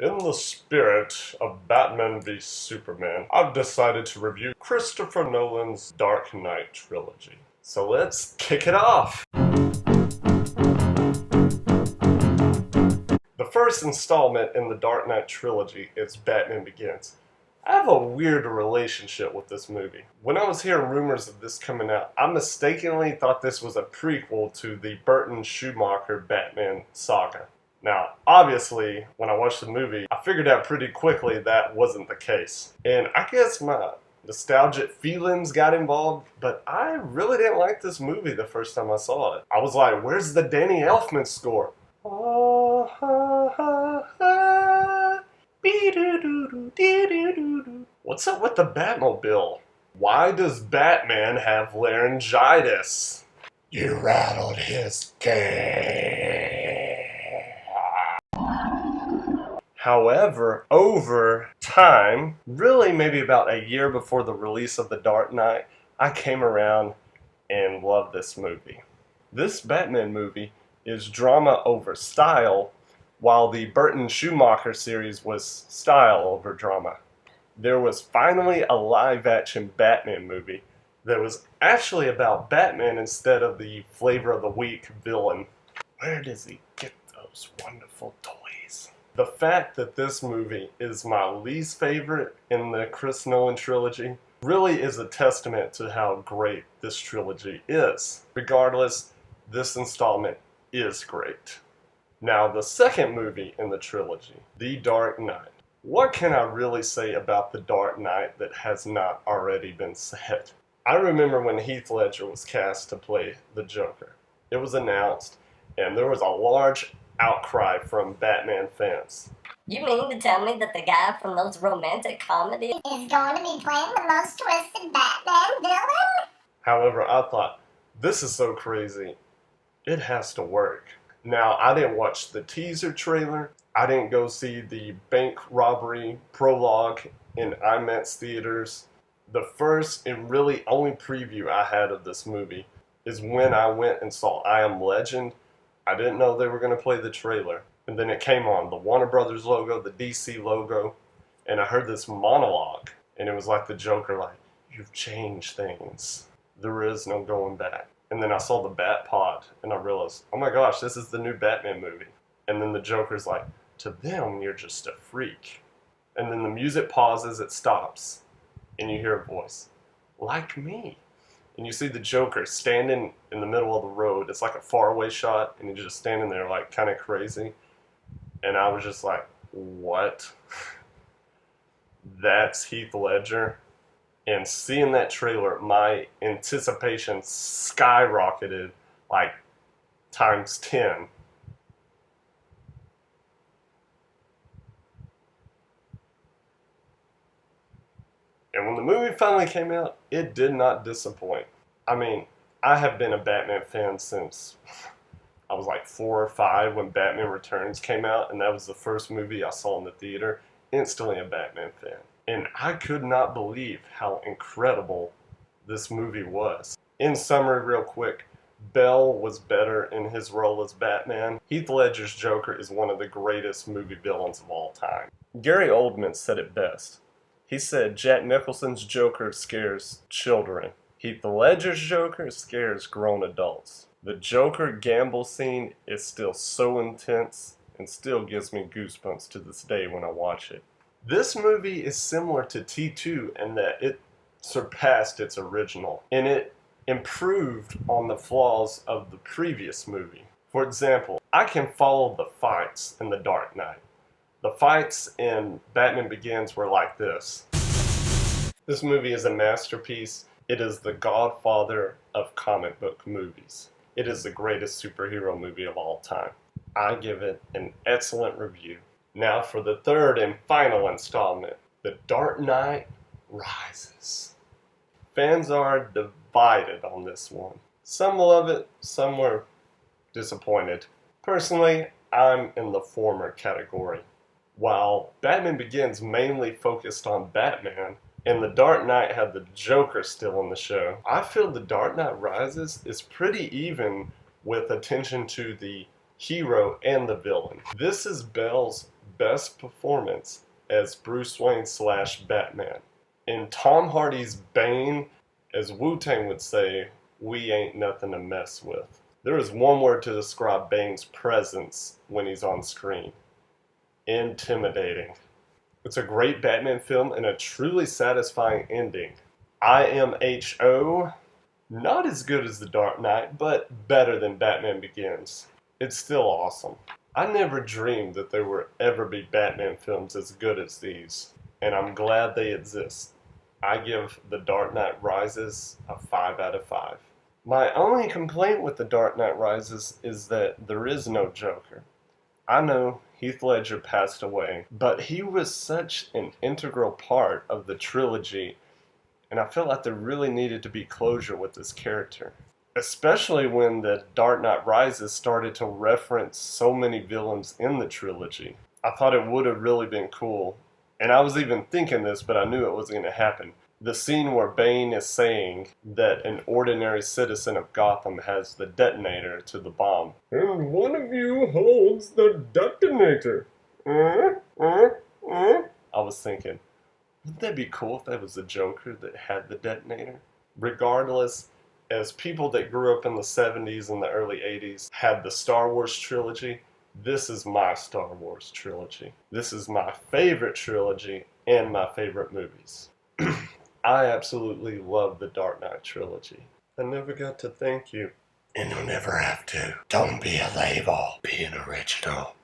In the spirit of Batman v Superman, I've decided to review Christopher Nolan's Dark Knight Trilogy. So let's kick it off! The first installment in the Dark Knight Trilogy is Batman Begins. I have a weird relationship with this movie. When I was hearing rumors of this coming out, I mistakenly thought this was a prequel to the Burton-Schumacher Batman saga. Now, obviously, when I watched the movie, I figured out pretty quickly that wasn't the case. And I guess my nostalgic feelings got involved, but I really didn't like this movie the first time I saw it. I was like, where's the Danny Elfman score? What's up with the Batmobile? Why does Batman have laryngitis? You rattled his cage. However, over time, really maybe about a year before the release of The Dark Knight, I came around and loved this movie. This Batman movie is drama over style, while the Burton-Schumacher series was style over drama. There was finally a live-action Batman movie that was actually about Batman instead of the flavor-of-the-week villain. Where does he get those wonderful toys? The fact that this movie is my least favorite in the Chris Nolan trilogy really is a testament to how great this trilogy is. Regardless, this installment is great. Now, the second movie in the trilogy, The Dark Knight. What can I really say about The Dark Knight that has not already been said? I remember when Heath Ledger was cast to play the Joker. It was announced, and there was a large outcry from Batman fans. You mean to tell me that the guy from those romantic comedies is going to be playing the most twisted Batman villain? However, I thought, this is so crazy, it has to work. Now, I didn't watch the teaser trailer. I didn't go see the bank robbery prologue in IMAX theaters. The first and really only preview I had of this movie is when I went and saw I Am Legend. I didn't know they were going to play the trailer. And then it came on, the Warner Brothers logo, the DC logo, and I heard this monologue. And it was like the Joker, like, you've changed things. There is no going back. And then I saw the Bat Pod, and I realized, oh my gosh, this is the new Batman movie. And then the Joker's like, to them, you're just a freak. And then the music pauses, it stops, and you hear a voice, like me. And you see the Joker standing in the middle of the road. It's like a faraway shot, and he's just standing there like kind of crazy. And I was just like, what? That's Heath Ledger? And seeing that trailer, my anticipation skyrocketed like times 10. And when the movie finally came out, it did not disappoint. I mean, I have been a Batman fan since I was like 4 or 5 when Batman Returns came out, and that was the first movie I saw in the theater. Instantly a Batman fan. And I could not believe how incredible this movie was. In summary, real quick, Bale was better in his role as Batman. Heath Ledger's Joker is one of the greatest movie villains of all time. Gary Oldman said it best. He said Jack Nicholson's Joker scares children. Heath Ledger's Joker scares grown adults. The Joker gamble scene is still so intense and still gives me goosebumps to this day when I watch it. This movie is similar to T2 in that it surpassed its original, and it improved on the flaws of the previous movie. For example, I can follow the fights in The Dark Knight. The fights in Batman Begins were like this. This movie is a masterpiece. It is the godfather of comic book movies. It is the greatest superhero movie of all time. I give it an excellent review. Now for the third and final installment, The Dark Knight Rises. Fans are divided on this one. Some love it, some were disappointed. Personally, I'm in the former category. While Batman Begins mainly focused on Batman, and The Dark Knight had the Joker still in the show, I feel The Dark Knight Rises is pretty even with attention to the hero and the villain. This is Bale's best performance as Bruce Wayne / Batman. In Tom Hardy's Bane, as Wu-Tang would say, we ain't nothing to mess with. There is one word to describe Bane's presence when he's on screen. Intimidating. It's a great Batman film and a truly satisfying ending. IMHO, not as good as The Dark Knight, but better than Batman Begins. It's still awesome. I never dreamed that there would ever be Batman films as good as these, and I'm glad they exist. I give The Dark Knight Rises a 5 out of 5. My only complaint with The Dark Knight Rises is that there is no Joker. I know Heath Ledger passed away, but he was such an integral part of the trilogy, and I felt like there really needed to be closure with this character. Especially when The Dark Knight Rises started to reference so many villains in the trilogy. I thought it would have really been cool, and I was even thinking this, but I knew it wasn't going to happen. The scene where Bane is saying that an ordinary citizen of Gotham has the detonator to the bomb. And one of you holds the detonator. I was thinking, wouldn't that be cool if that was the Joker that had the detonator? Regardless, as people that grew up in the 70s and the early 80s had the Star Wars trilogy, this is my Star Wars trilogy. This is my favorite trilogy and my favorite movies. I absolutely love the Dark Knight Trilogy. I never got to thank you. And you'll never have to. Don't be a label. Be an original.